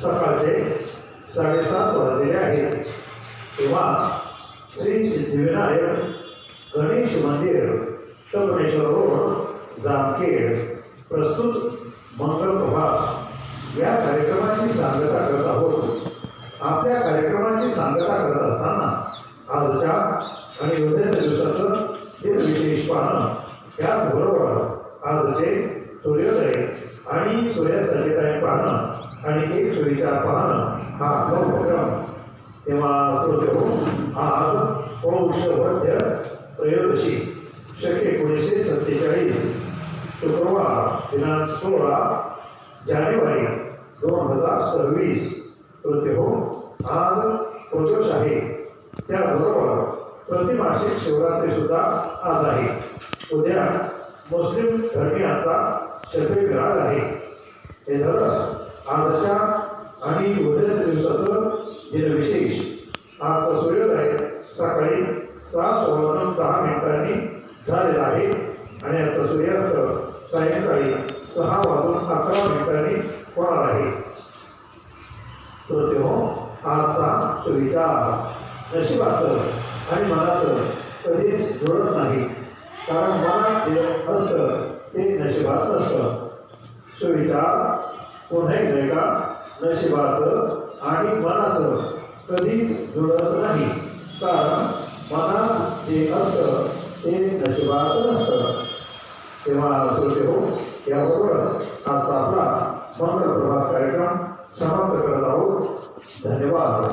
सकाळचे 7:30 वाजलेले आहेत. तेव्हा श्री सिद्धिविनायक गणेश मंदिर, टपनेश्वर रोड, जामखेड प्रस्तुत मंगल प्रभात या कार्यक्रमाची सांगता करत आहोत. आपल्या कार्यक्रमाची सांगता करत असताना आजच्या आणि उद्याच्या दिवसाचं दिनविशेष पाहणं, त्याचबरोबर आजचे सूर्योदय आणि सूर्यास्ताचे टाईम पाहणं आणि एक सुविचार पाहणं हा आपला उपक्रम. तेव्हा श्रोतेहो, आज पौष वद्य त्रयोदशी शके 1947 शुक्रवार दिनांक 16 जानेवारी 2026. श्रोतेहो, आज प्रदोष आहे. त्याबरोबर प्रतिमासिक शिवरात्री सुद्धा आज आहे. उद्या मुस्लिम धर्मियांचा शबे विराज आहे. हे झालं आजच्या आणि उद्याच्या दिवसाचं दिनविशेष. आजचा सूर्योदय सकाळी 7:10 झालेला आहे आणि आजचा सूर्यास्त सायंकाळी 6:11 होणार आहे. श्रोतेहो, आजचा सुविचार नशिबाचं आणि मनाचं कधीच जुळत नाही, कारण मनात जे असतं ते नशिबात नसतं. सुविचार पुन्हा एकदा, नशिबाचं आणि मनाचं कधीच जुळत नाही, कारण मनात जे असतं ते नशिबात नसतं. तेव्हा श्रोतेहो, याबरोबरच आजचा आपला मंगल प्रभात कार्यक्रम समाप्त करत आहोत. धन्यवाद.